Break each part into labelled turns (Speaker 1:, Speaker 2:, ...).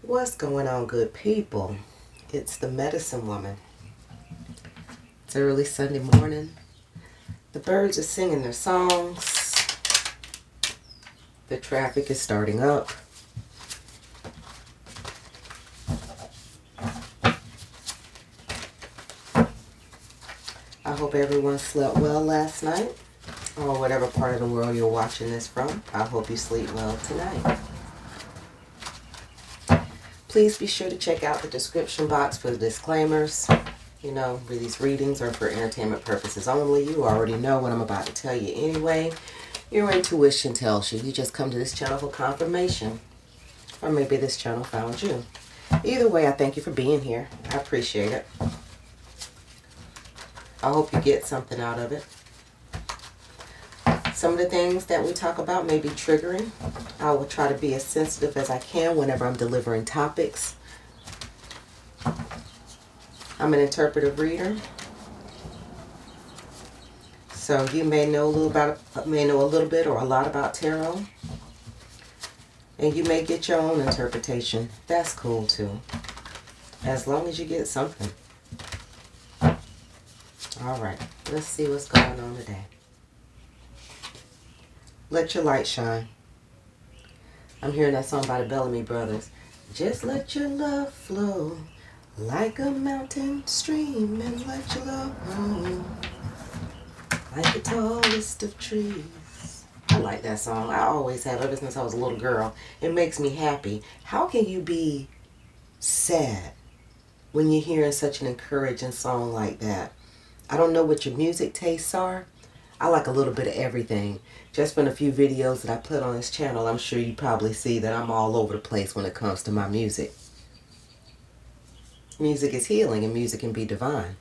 Speaker 1: What's going on, good people? It's the medicine woman. It's early Sunday morning. The birds are singing their songs. The traffic is starting up. I hope everyone slept well last night, or whatever part of the world you're watching this from. I hope you sleep well tonight. Please be sure to check out the description box for the disclaimers. You know, these readings are for entertainment purposes only. You already know what I'm about to tell you anyway. Your intuition tells you. You just come to this channel for confirmation. Or maybe this channel found you. Either way, I thank you for being here. I appreciate it. I hope you get something out of it. Some of the things that we talk about may be triggering. I will try to be as sensitive as I can whenever I'm delivering topics. I'm an interpretive reader. So you may know a little bit or a lot about tarot. And you may get your own interpretation. That's cool too. As long as you get something. Alright, let's see what's going on today. Let your light shine. I'm hearing that song by the Bellamy Brothers. Just let your love flow like a mountain stream, and let your love roll like the tallest of trees. I like that song. I always have, ever since I was a little girl. It makes me happy. How can you be sad when you're hearing such an encouraging song like that? I don't know what your music tastes are. I like a little bit of everything. Just from a few videos that I put on this channel, I'm sure you probably see that I'm all over the place when it comes to my music. Music is healing and music can be divine.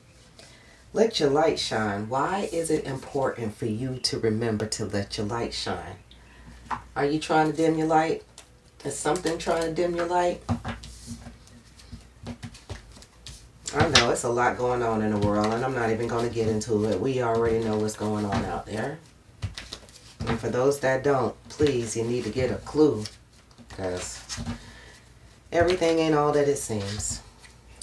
Speaker 1: Let your light shine. Why is it important for you to remember to let your light shine? Are you trying to dim your light? Is something trying to dim your light? I know it's a lot going on in the world, and I'm not even going to get into it. We already know what's going on out there. And for those that don't, please, you need to get a clue. Because everything ain't all that it seems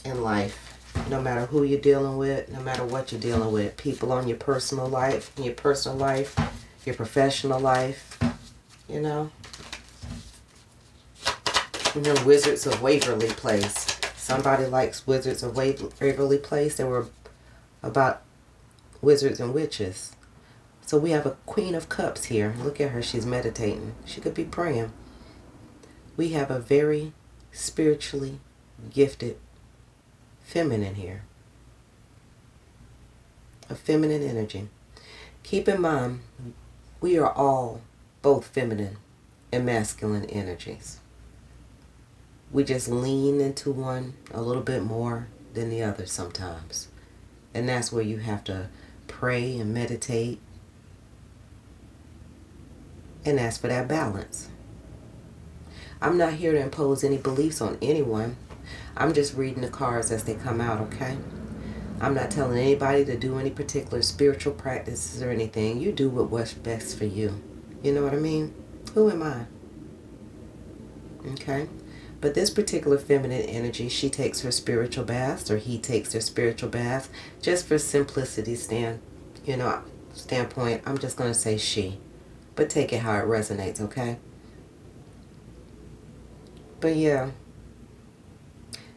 Speaker 1: in life. No matter who you're dealing with, no matter what you're dealing with. People on your personal life, your professional life, you know. And then Wizards of Waverly Place. Somebody likes Wizards of Waverly Place. They were about wizards and witches. So we have a Queen of Cups here. Look at her. She's meditating. She could be praying. We have a very spiritually gifted feminine here. A feminine energy. Keep in mind, we are all both feminine and masculine energies. We just lean into one a little bit more than the other sometimes. And that's where you have to pray and meditate and ask for that balance. I'm not here to impose any beliefs on anyone. I'm just reading the cards as they come out, okay? I'm not telling anybody to do any particular spiritual practices or anything. You do what's best for you. You know what I mean? Who am I? Okay? But this particular feminine energy, she takes her spiritual baths, or he takes their spiritual baths. Just for simplicity's standpoint, I'm just going to say she. But take it how it resonates, okay? But yeah,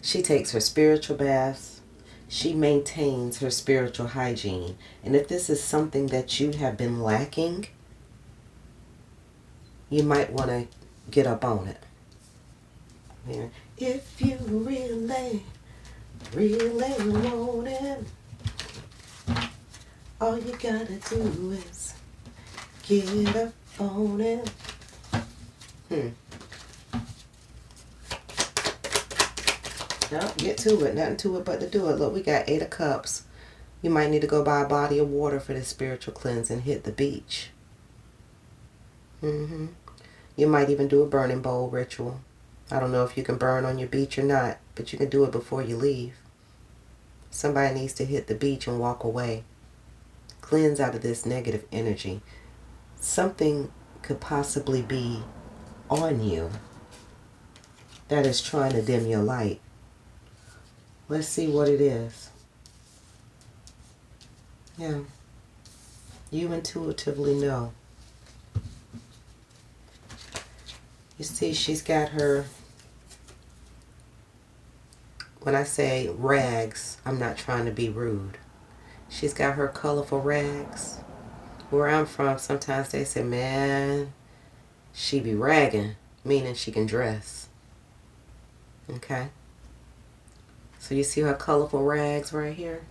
Speaker 1: she takes her spiritual baths. She maintains her spiritual hygiene. And if this is something that you have been lacking, you might want to get up on it. Yeah. If you really, really want it, all you gotta do is get up on it. No, get to it. Nothing to it but to do it. Look, we got 8 of Cups. You might need to go buy a body of water for this spiritual cleanse and hit the beach. You might even do a burning bowl ritual. I don't know if you can burn on your beach or not, but you can do it before you leave. Somebody needs to hit the beach and walk away. Cleanse out of this negative energy. Something could possibly be on you that is trying to dim your light. Let's see what it is. Yeah. You intuitively know. You see, she's got her, when I say rags, I'm not trying to be rude. She's got her colorful rags. Where I'm from, sometimes they say, man, she be ragging, meaning she can dress. Okay? So you see her colorful rags right here?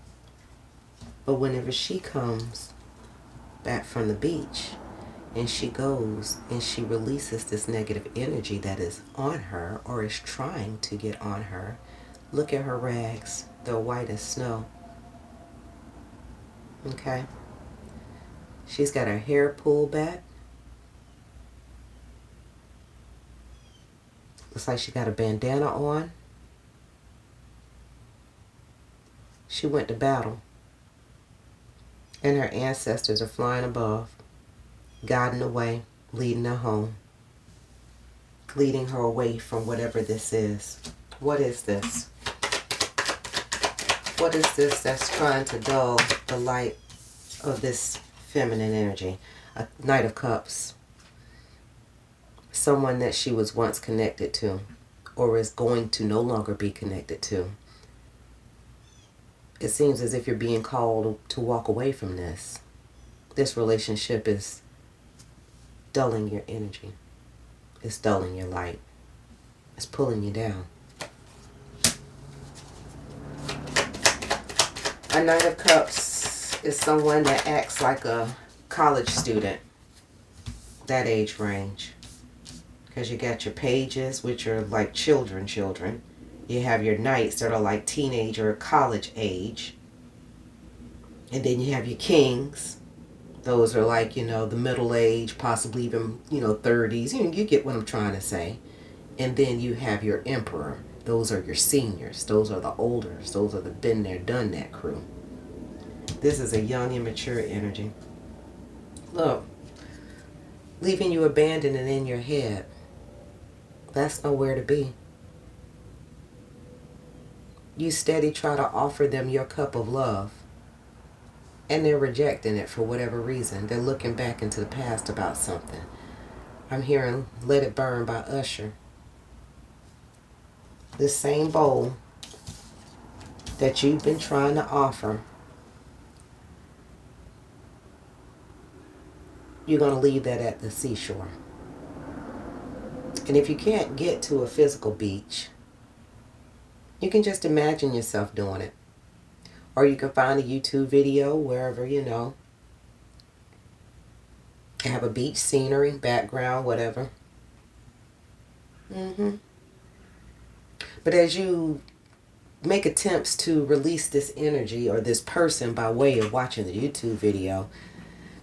Speaker 1: But whenever she comes back from the beach and she goes and she releases this negative energy that is on her or is trying to get on her, look at her rags. They're white as snow. Okay? She's got her hair pulled back. Looks like she got a bandana on. She went to battle. And her ancestors are flying above, guiding the way, leading her home, leading her away from whatever this is. What is this? What is this that's trying to dull the light of this feminine energy? A Knight of Cups. Someone that she was once connected to or is going to no longer be connected to. It seems as if you're being called to walk away from this. This relationship is dulling your energy. It's dulling your light. It's pulling you down. A Knight of Cups is someone that acts like a college student. That age range. Because you got your pages, which are like children. You have your knights that are like teenage or college age. And then you have your kings. Those are like, the middle age, possibly even, 30s. You get what I'm trying to say. And then you have your emperor. Those are your seniors. Those are the olders. Those are the been there, done that crew. This is a young, immature energy. Look, leaving you abandoned and in your head. That's nowhere to be. You steady try to offer them your cup of love. And they're rejecting it for whatever reason. They're looking back into the past about something. I'm hearing Let It Burn by Usher. This same bowl that you've been trying to offer, you're going to leave that at the seashore. And if you can't get to a physical beach, you can just imagine yourself doing it. Or you can find a YouTube video wherever, have a beach scenery, background, whatever. But as you make attempts to release this energy or this person by way of watching the YouTube video,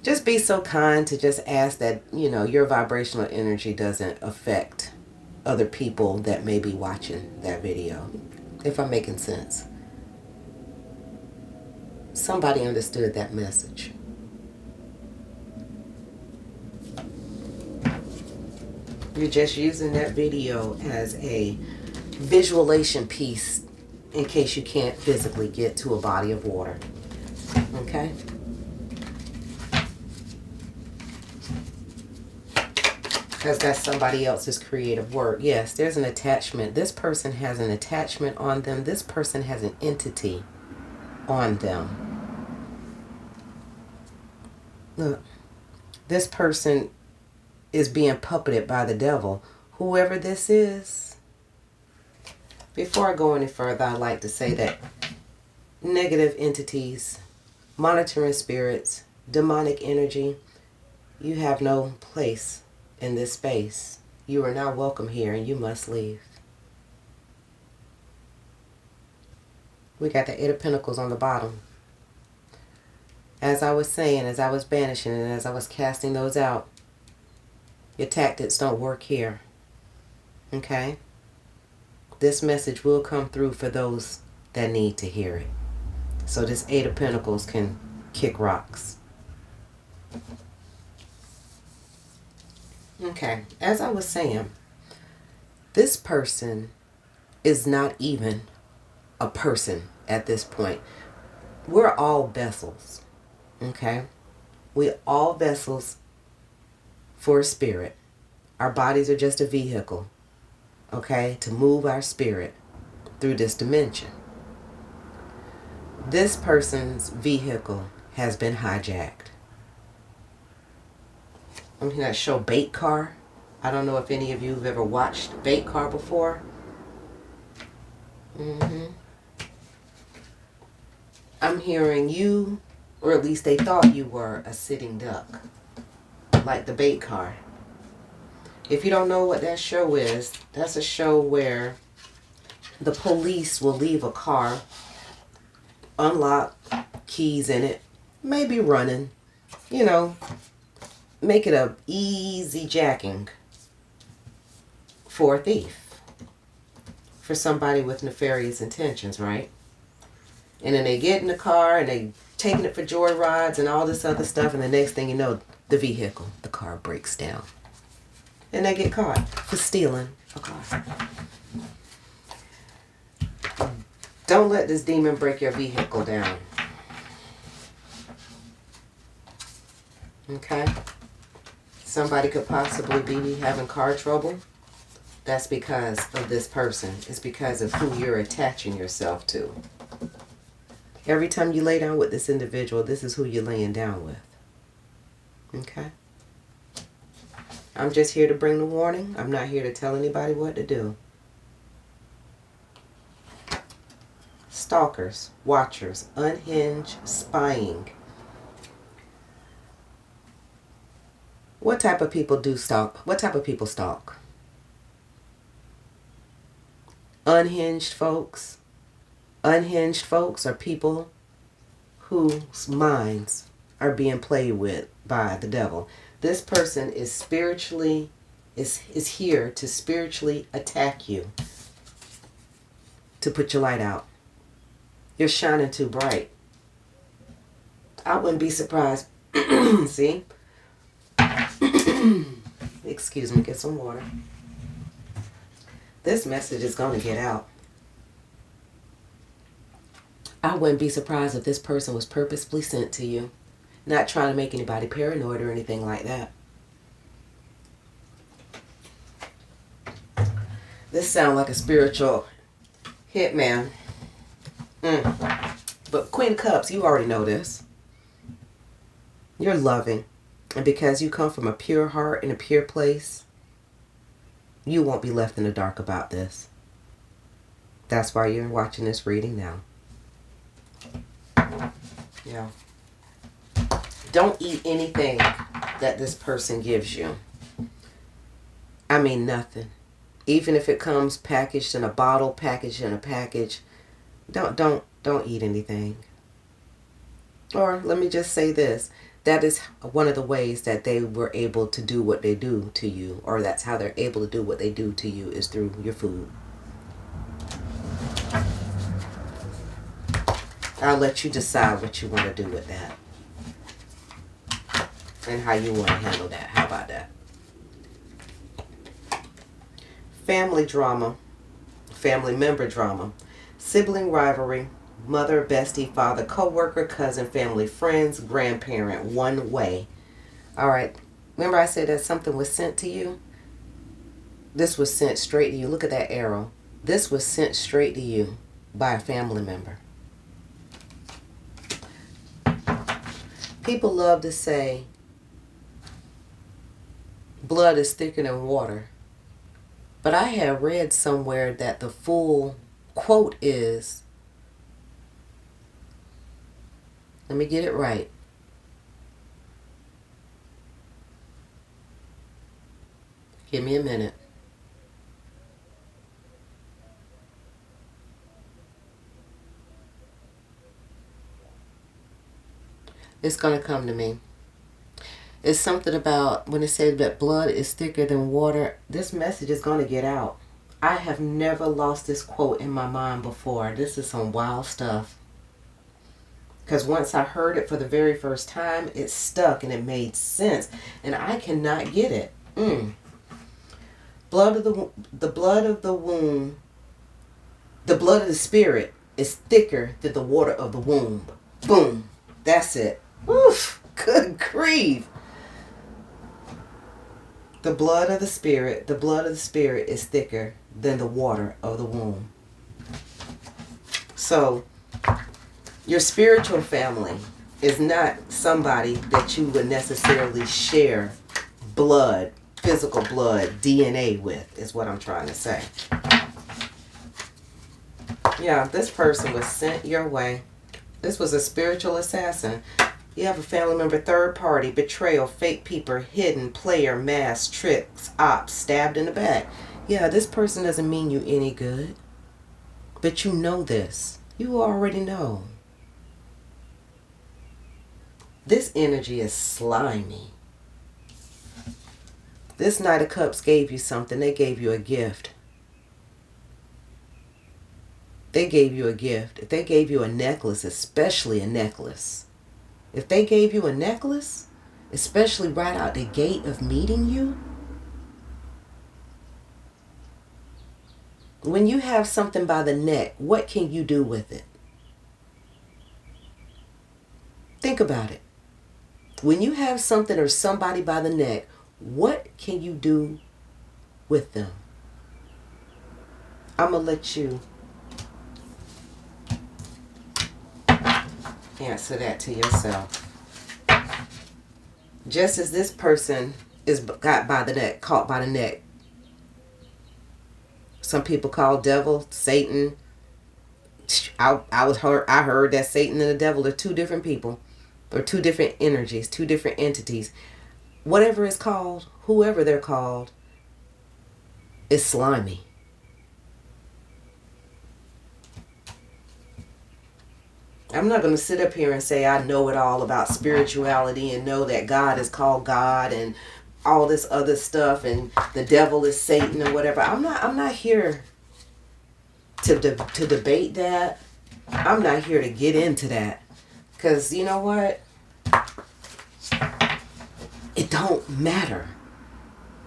Speaker 1: just be so kind to just ask that, your vibrational energy doesn't affect other people that may be watching that video. If I'm making sense. Somebody understood that message. You're just using that video as a visualization piece in case you can't physically get to a body of water. Okay? Because that's somebody else's creative work. Yes, there's an attachment. This person has an attachment on them. This person has an entity on them. Look, this person is being puppeted by the devil. Whoever this is. Before I go any further, I'd like to say that negative entities, monitoring spirits, demonic energy, you have no place in this space. You are not welcome here and you must leave. We got the Eight of Pentacles on the bottom. As I was saying, as I was banishing and as I was casting those out, your tactics don't work here. Okay? This message will come through for those that need to hear it. So this Eight of Pentacles can kick rocks. Okay, as I was saying, This person is not even a person at this point. We're all vessels, okay? We all vessels for a spirit. Our bodies are just a vehicle, okay, to move our spirit through this dimension. This person's vehicle has been hijacked. I'm hearing that show Bait Car. I don't know if any of you have ever watched Bait Car before. I'm hearing you, or at least they thought you were, a sitting duck, like the bait car. If you don't know what that show is, that's a show where the police will leave a car unlocked, keys in it, maybe running, make it a easy jacking for a thief, for somebody with nefarious intentions, right? And then they get in the car and they taking it for joy rides and all this other stuff, and the next thing you know, the vehicle, the car breaks down. And they get caught for stealing a car. Don't let this demon break your vehicle down. Okay? Somebody could possibly be having car trouble. That's because of this person. It's because of who you're attaching yourself to. Every time you lay down with this individual, this is who you're laying down with. Okay? I'm just here to bring the warning. I'm not here to tell anybody what to do. Stalkers, watchers, unhinged, spying. What type of people do stalk? What type of people stalk? Unhinged folks. Unhinged folks are people whose minds are being played with by the devil. This person is spiritually, is here to spiritually attack you, to put your light out. You're shining too bright. I wouldn't be surprised. See? Excuse me, get some water. This message is going to get out. I wouldn't be surprised if this person was purposefully sent to you. Not trying to make anybody paranoid or anything like that. This sounds like a spiritual hitman. But Queen of Cups, you already know this. You're loving. And because you come from a pure heart and a pure place, you won't be left in the dark about this. That's why you're watching this reading now. Yeah. Don't eat anything that this person gives you. I mean nothing. Even if it comes packaged in a bottle, packaged in a package, don't eat anything. Or let me just say this. That is one of the ways that they were able to do what they do to you, or that's how they're able to do what they do to you, is through your food. I'll let you decide what you want to do with that. And how you want to handle that. How about that? Family drama. Family member drama. Sibling rivalry. Mother, bestie, father, co-worker, cousin, family, friends, grandparent. One way. Alright. Remember I said that something was sent to you? This was sent straight to you. Look at that arrow. This was sent straight to you by a family member. People love to say blood is thicker than water. But I have read somewhere that the full quote is, let me get it right. Give me a minute. It's going to come to me. It's something about when it says that blood is thicker than water. This message is going to get out. I have never lost this quote in my mind before. This is some wild stuff. Because once I heard it for the very first time, it stuck and it made sense. And I cannot get it. The blood of the womb, the blood of the spirit is thicker than the water of the womb. Boom. That's it. Oof. Good grief. The blood of the spirit is thicker than the water of the womb. So, your spiritual family is not somebody that you would necessarily share blood, physical blood, DNA with, is what I'm trying to say. Yeah, this person was sent your way. This was a spiritual assassin. You have a family member, third party, betrayal, fake peeper, hidden, player, mask, tricks, ops, stabbed in the back. Yeah, this person doesn't mean you any good. But you know this. You already know. This energy is slimy. This Knight of Cups gave you something. They gave you a gift. They gave you a gift. If they gave you a necklace, especially a necklace. If they gave you a necklace, especially right out the gate of meeting you. When you have something by the neck, what can you do with it? Think about it. When you have something or somebody by the neck, what can you do with them? I'm going to let you answer that to yourself. Just as this person is got by the neck, caught by the neck. Some people call devil, Satan. I heard that Satan and the devil are two different people, or two different energies, two different entities. Whatever it's called, whoever they're called, is slimy. I'm not going to sit up here and say I know it all about spirituality and know that God is called God and all this other stuff and the devil is Satan or whatever. I'm not here to debate that. I'm not here to get into that. Because you know what? It don't matter.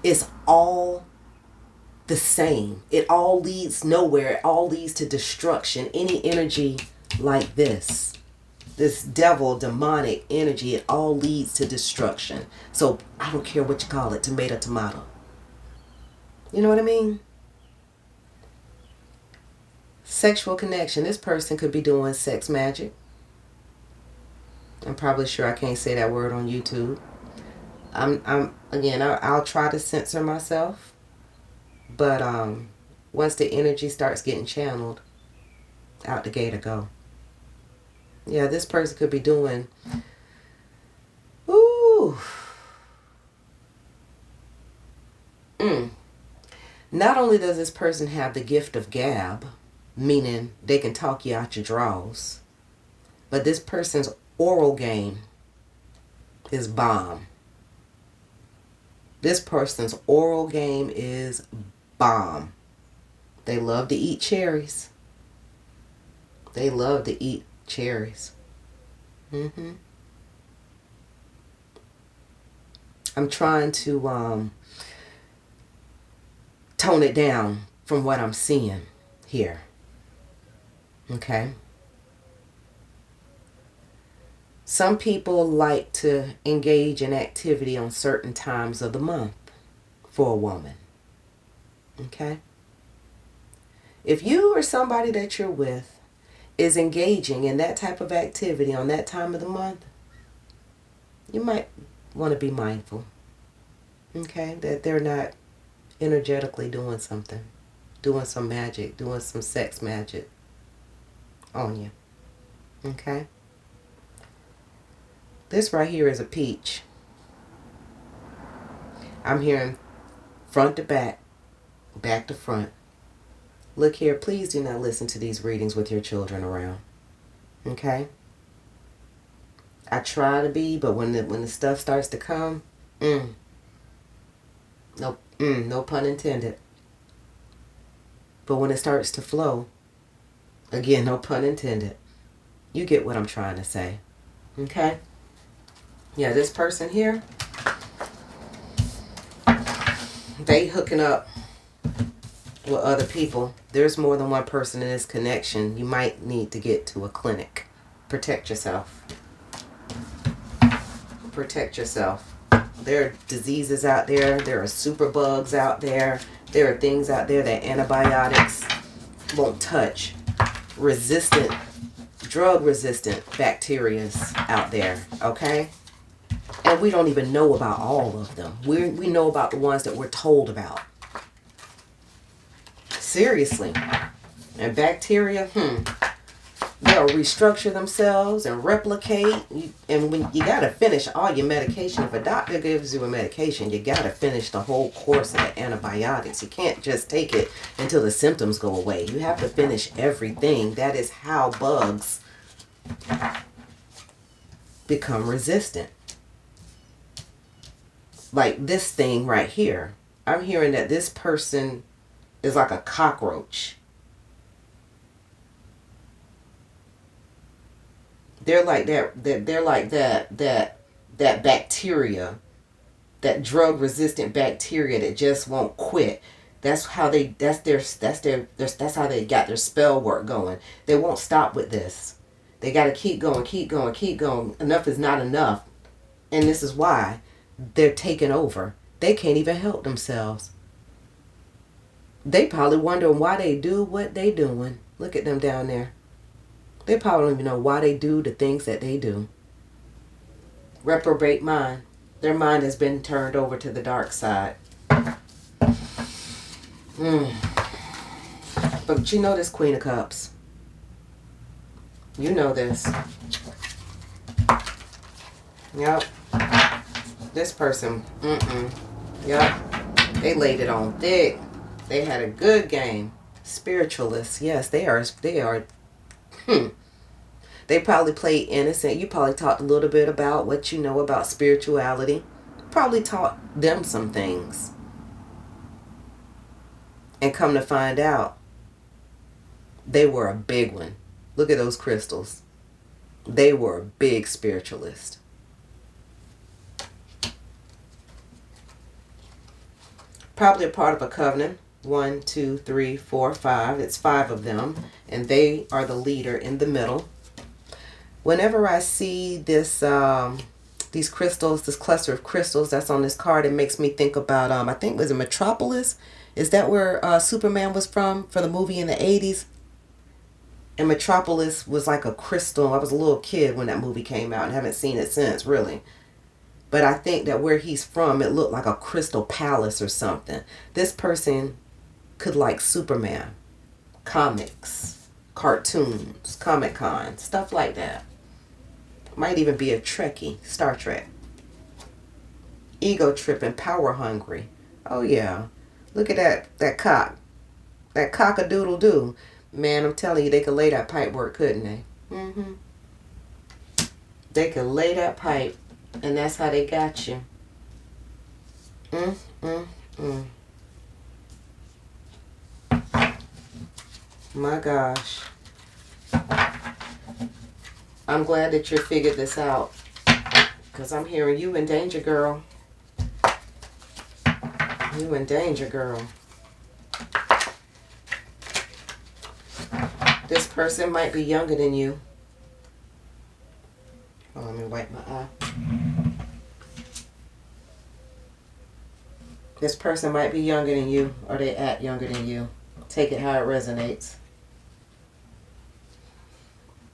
Speaker 1: It's all the same. It all leads nowhere. It all leads to destruction. Any energy like this devil, demonic energy, it all leads to destruction. So I don't care what you call it, tomato. You know what I mean? Sexual connection. This person could be doing sex magic. I'm probably sure I can't say that word on YouTube. I'll try to censor myself. But once the energy starts getting channeled, out the gate I go. Yeah, this person could be doing, Not only does this person have the gift of gab, meaning they can talk you out your drawers, but this person's oral game is bomb. This person's oral game is bomb. They love to eat cherries. They love to eat cherries. I'm trying to tone it down from what I'm seeing here. Okay? Some people like to engage in activity on certain times of the month for a woman. Okay? If you or somebody that you're with is engaging in that type of activity on that time of the month, you might want to be mindful, okay, that they're not energetically doing something, doing some magic, doing some sex magic on you, okay? This right here is a peach. I'm hearing front to back, back to front. Look here, please do not listen to these readings with your children around. Okay? I try to be, but when the stuff starts to come, no pun intended. But when it starts to flow, again, no pun intended. You get what I'm trying to say. Okay? Yeah, this person here, they hooking up with other people. There's more than one person in this connection. You might need to get to a clinic. Protect yourself. Protect yourself. There are diseases out there. There are superbugs out there. There are things out there that antibiotics won't touch. Resistant, drug-resistant bacterias out there, okay? And we don't even know about all of them. We know about the ones that we're told about. Seriously. And bacteria, they'll restructure themselves and replicate. And when you got to finish all your medication, if a doctor gives you a medication, you got to finish the whole course of the antibiotics. You can't just take it until the symptoms go away. You have to finish everything. That is how bugs become resistant. Like this thing right here. I'm hearing that this person is like a cockroach. They're like that. They're like that bacteria, that drug-resistant bacteria that just won't quit. That's how they. That's how they got their spell work going. They won't stop with this. They got to keep going, keep going, keep going. Enough is not enough, and this is why they're taking over. They can't even help themselves. They probably wondering why they do what they doing. Look at them down there. They probably don't even know why they do the things that they do. Reprobate mind. Their mind has been turned over to the dark side. But you know this Queen of Cups. You know this. Yep. This person, yep. They laid it on thick. They had a good game. Spiritualists, yes, they are. They probably played innocent. You probably talked a little bit about what you know about spirituality. Probably taught them some things. And come to find out, they were a big one. Look at those crystals. They were a big spiritualist. Probably a part of a covenant. 1, 2, 3, 4, 5. It's 5 of them. And they are the leader in the middle. Whenever I see this, these crystals, this cluster of crystals that's on this card, it makes me think about, I think, was it Metropolis? Is that where Superman was from for the movie in the 80s? And Metropolis was like a crystal. I was a little kid when that movie came out and haven't seen it since, really. But I think that where he's from, it looked like a crystal palace or something. This person could like Superman, comics, cartoons, Comic-Con, stuff like that. Might even be a Trekkie, Star Trek. Ego tripping, power hungry. Oh yeah. Look at that cock. That cock-a-doodle-doo. Man, I'm telling you, they could lay that pipe work, couldn't they? They could lay that pipe, and that's how they got you. My gosh. I'm glad that you figured this out, because I'm hearing you in danger, girl. You in danger, girl. This person might be younger than you. Oh, let me wipe my eye. This person might be younger than you, or they act younger than you. Take it how it resonates.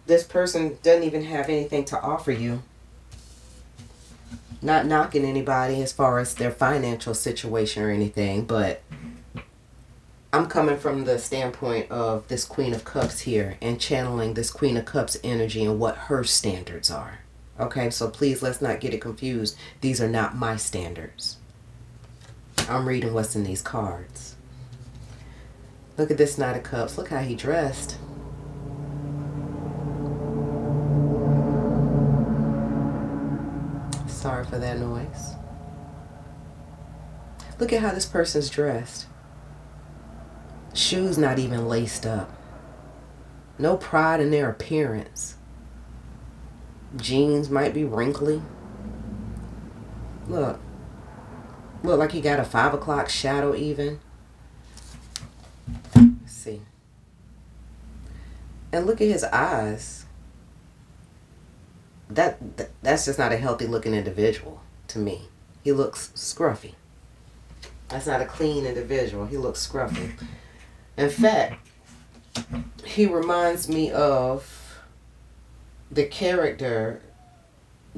Speaker 1: This person doesn't even have anything to offer you. Not knocking anybody as far as their financial situation or anything, but I'm coming from the standpoint of this Queen of Cups here and channeling this Queen of Cups energy and what her standards are. Okay, so please let's not get it confused. These are not my standards. I'm reading what's in these cards. Look at this Knight of Cups. Look how he dressed. Sorry for that noise. Look at how this person's dressed. Shoes not even laced up. No pride in their appearance. Jeans might be wrinkly. Look like he got a 5 o'clock shadow even. see. And look at his eyes. That's just not a healthy looking individual to me. He looks scruffy. That's not a clean individual. He looks scruffy. In fact, he reminds me of the character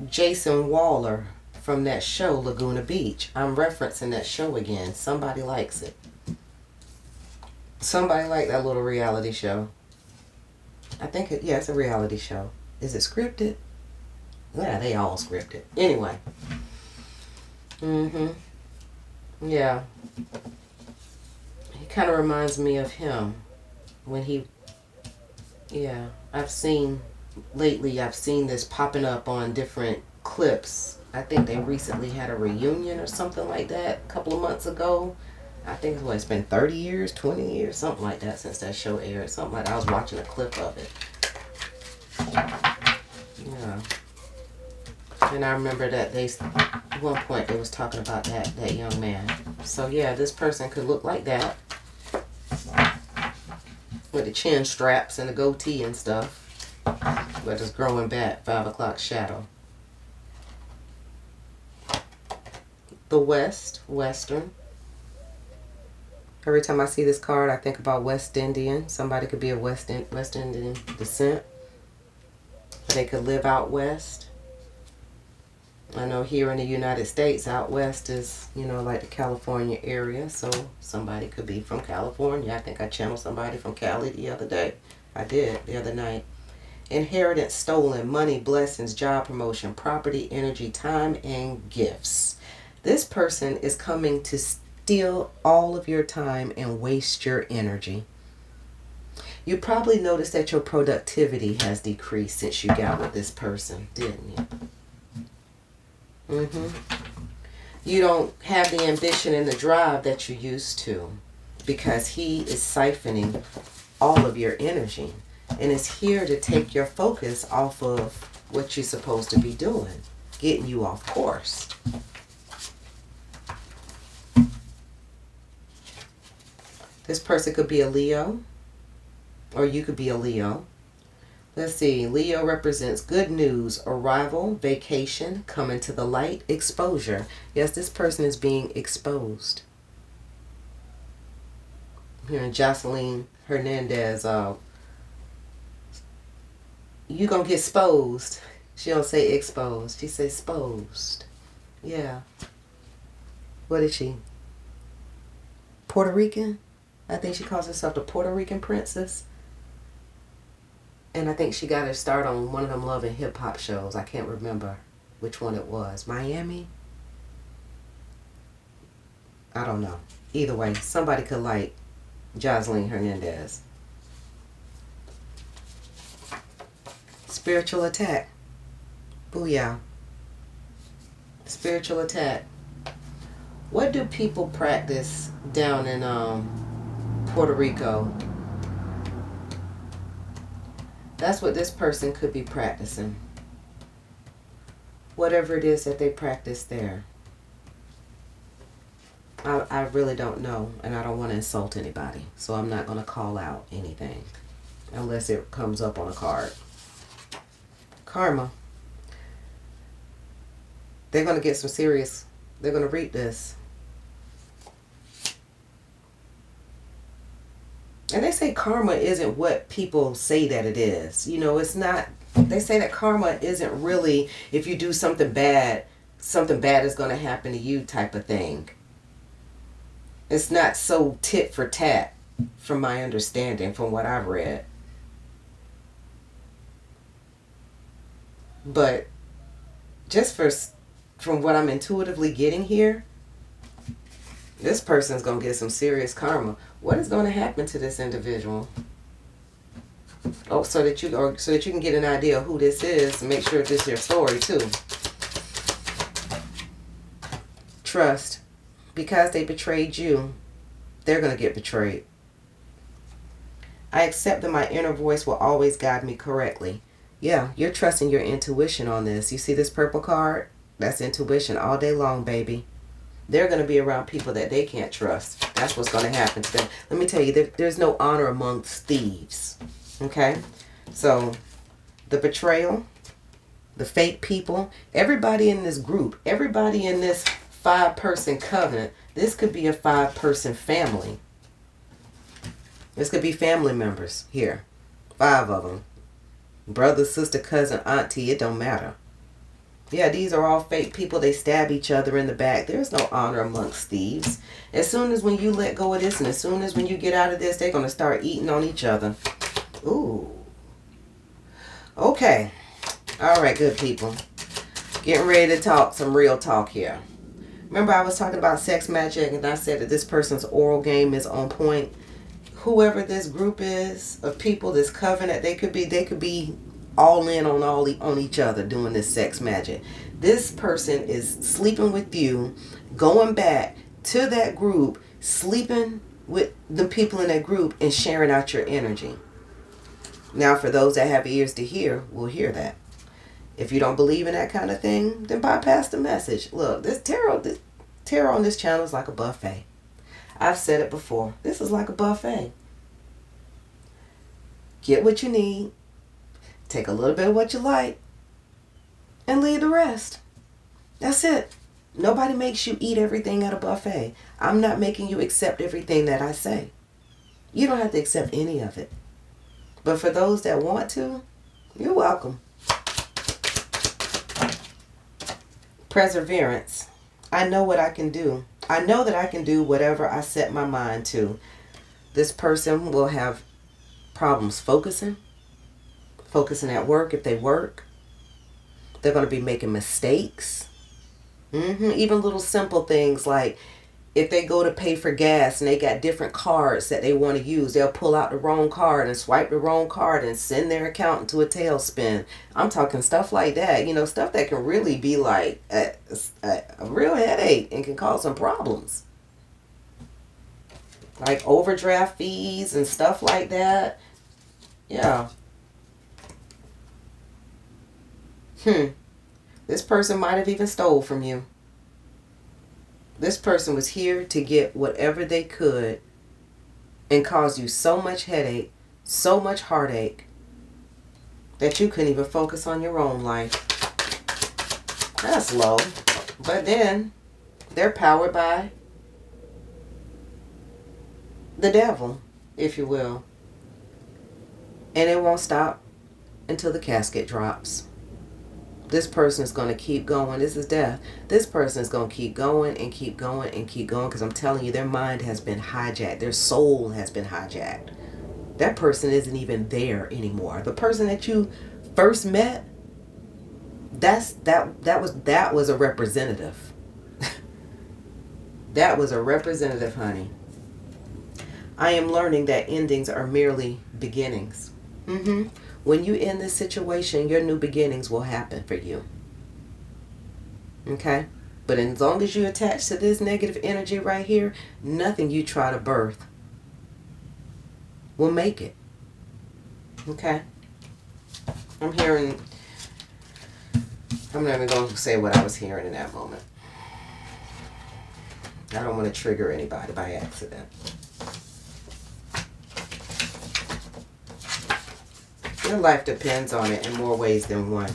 Speaker 1: Jason Waller from that show Laguna Beach. I'm referencing that show again. Somebody likes it. Somebody liked that little reality show. I think it's a reality show. Is it scripted? Yeah, they all scripted. Anyway. Yeah. He kind of reminds me of him when he, yeah, I've seen this popping up on different clips. I think they recently had a reunion or something like that a couple of months ago. I think it's been 30 years, 20 years, something like that since that show aired. Something like that. I was watching a clip of it. Yeah. And I remember that at one point they was talking about that young man. So yeah, this person could look like that. With the chin straps and the goatee and stuff. But it's growing back, 5 o'clock shadow. The Western. Every time I see this card, I think about West Indian. Somebody could be of West Indian descent. They could live out west. I know here in the United States, out west is, like the California area. So somebody could be from California. I think I channeled somebody from Cali the other day. I did the other night. Inheritance, stolen, money, blessings, job promotion, property, energy, time, and gifts. This person is coming to steal all of your time and waste your energy. You probably noticed that your productivity has decreased since you got with this person, didn't you? You don't have the ambition and the drive that you used to because he is siphoning all of your energy and is here to take your focus off of what you're supposed to be doing, getting you off course. This person could be a Leo, or you could be a Leo. Let's see. Leo represents good news, arrival, vacation, coming to the light, exposure. Yes, this person is being exposed. Here in Jocelyn Hernandez, you gonna get exposed. She don't say exposed. She says exposed. Yeah. What is she? Puerto Rican? I think she calls herself the Puerto Rican princess. And I think she got her start on one of them Love and Hip Hop shows. I can't remember which one it was. Miami? I don't know. Either way, somebody could like Jocelyn Hernandez. Spiritual attack. Booyah. Spiritual attack. What do people practice down in Puerto Rico? That's what this person could be practicing. Whatever it is that they practice there. I really don't know, and I don't want to insult anybody, so I'm not going to call out anything unless it comes up on a card. Karma. They're going to get some serious, they're going to read this. And they say karma isn't what people say that it is. It's not. They say that karma isn't really if you do something bad is going to happen to you type of thing. It's not so tit for tat from my understanding, from what I've read. But just from what I'm intuitively getting here, this person's going to get some serious karma. What is going to happen to this individual? Oh, so that you can get an idea of who this is and make sure this is your story too. Trust. Because they betrayed you, they're going to get betrayed. I accept that my inner voice will always guide me correctly. Yeah, you're trusting your intuition on this. You see this purple card? That's intuition all day long, baby. they're going to be around people that they can't trust. That's what's going to happen to them. Let me tell you, there's no honor amongst thieves. Okay? So, the betrayal, the fake people, everybody in this group, everybody in this 5-person covenant, this could be a 5-person family. This could be family members here. 5 of them. Brother, sister, cousin, auntie, it don't matter. Yeah, these are all fake people. They stab each other in the back. There's no honor amongst thieves. As soon as when you let go of this and as soon as when you get out of this, they're going to start eating on each other. Ooh. Okay. All right, good people. Getting ready to talk some real talk here. Remember I was talking about sex magic and I said that this person's oral game is on point. Whoever this group is of people, this covenant, they could be all in on each other doing this sex magic. This person is sleeping with you, going back to that group, sleeping with the people in that group and sharing out your energy. Now, for those that have ears to hear, will hear that. If you don't believe in that kind of thing, then bypass the message. Look, this tarot on this channel is like a buffet. I've said it before. This is like a buffet. Get what you need. Take a little bit of what you like. And leave the rest. That's it. Nobody makes you eat everything at a buffet. I'm not making you accept everything that I say. You don't have to accept any of it. But for those that want to, you're welcome. Perseverance. I know what I can do. I know that I can do whatever I set my mind to. This person will have problems focusing at work if they work. They're going to be making mistakes. Even little simple things like if they go to pay for gas and they got different cards that they want to use, they'll pull out the wrong card and swipe the wrong card and send their account into a tailspin. I'm talking stuff like that. You know, stuff that can really be like a real headache and can cause some problems. Like overdraft fees and stuff like that. Yeah. This person might have even stole from you. This person was here to get whatever they could and cause you so much headache, so much heartache, that you couldn't even focus on your own life. That's low. But then, they're powered by the devil, if you will. And it won't stop until the casket drops. This person is going to keep going. This is death. This person is going to keep going and keep going and keep going because I'm telling you, their mind has been hijacked. Their soul has been hijacked. That person isn't even there anymore. The person that you first met, that was a representative. That was a representative, honey. I am learning that endings are merely beginnings. When you end this situation, your new beginnings will happen for you. Okay? But as long as you attach to this negative energy right here, nothing you try to birth will make it. Okay? I'm not even going to say what I was hearing in that moment. I don't want to trigger anybody by accident. Your life depends on it in more ways than one.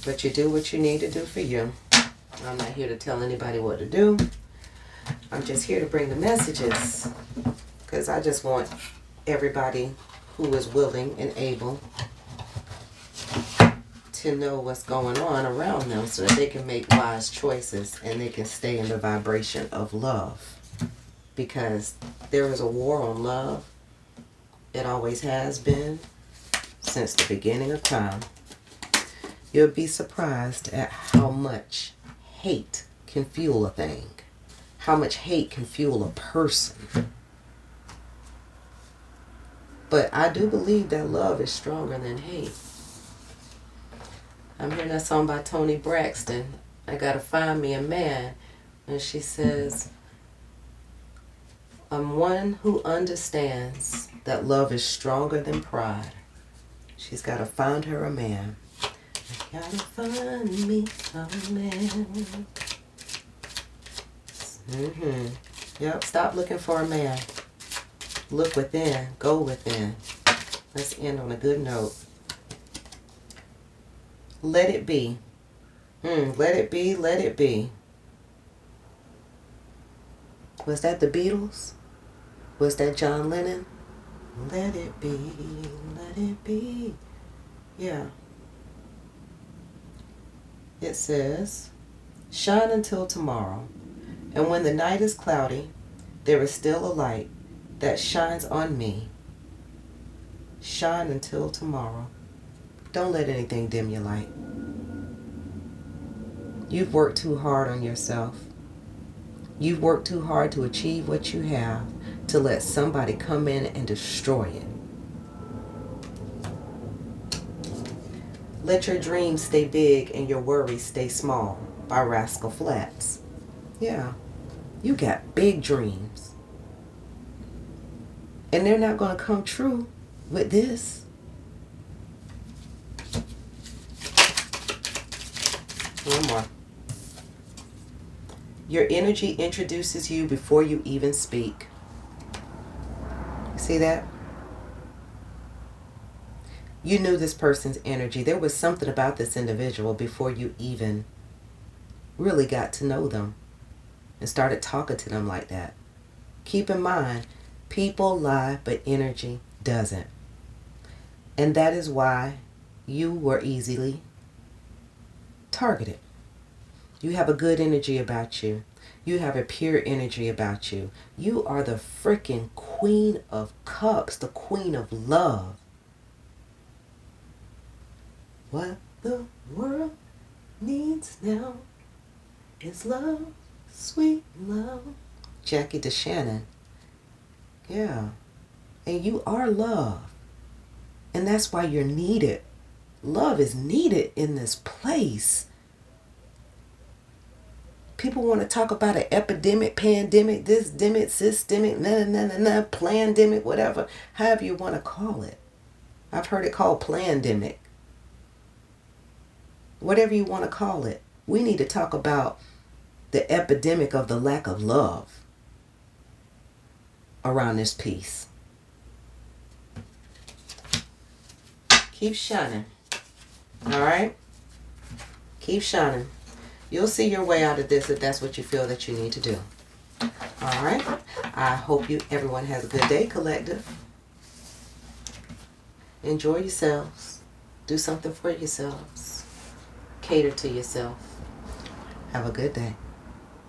Speaker 1: But you do what you need to do for you. I'm not here to tell anybody what to do. I'm just here to bring the messages. Because I just want everybody who is willing and able to know what's going on around them so that they can make wise choices and they can stay in the vibration of love. Because there is a war on love. It always has been since the beginning of time. You'll be surprised at how much hate can fuel a thing. How much hate can fuel a person. But I do believe that love is stronger than hate. I'm hearing that song by Toni Braxton. I gotta find me a man. And she says, I'm one who understands that love is stronger than pride. She's got to find her a man. I gotta find me a man. Yep, stop looking for a man. Look within. Go within. Let's end on a good note. Let it be. Let it be, let it be. Was that the Beatles? Was that John Lennon? Let it be, let it be. Yeah. It says, shine until tomorrow. And when the night is cloudy, there is still a light that shines on me. Shine until tomorrow. Don't let anything dim your light. You've worked too hard on yourself. You've worked too hard to achieve what you have to let somebody come in and destroy it. Let your dreams stay big and your worries stay small by Rascal Flatts. Yeah, you got big dreams. And they're not going to come true with this. One more. Your energy introduces you before you even speak. See that? You knew this person's energy. There was something about this individual before you even really got to know them and started talking to them like that. Keep in mind, people lie, but energy doesn't. And that is why you were easily targeted. You have a good energy about you. You have a pure energy about you. You are the freaking Queen of Cups, the Queen of Love. What the world needs now is love, sweet love. Jackie DeShannon. Yeah. And you are love. And that's why you're needed. Love is needed in this place. People want to talk about an epidemic, pandemic, this demic, systemic, plandemic, whatever. However you want to call it. I've heard it called plandemic. Whatever you want to call it. We need to talk about the epidemic of the lack of love around this piece. Keep shining. All right? Keep shining. You'll see your way out of this if that's what you feel that you need to do. All right? I hope everyone has a good day, collective. Enjoy yourselves. Do something for yourselves. Cater to yourself. Have a good day.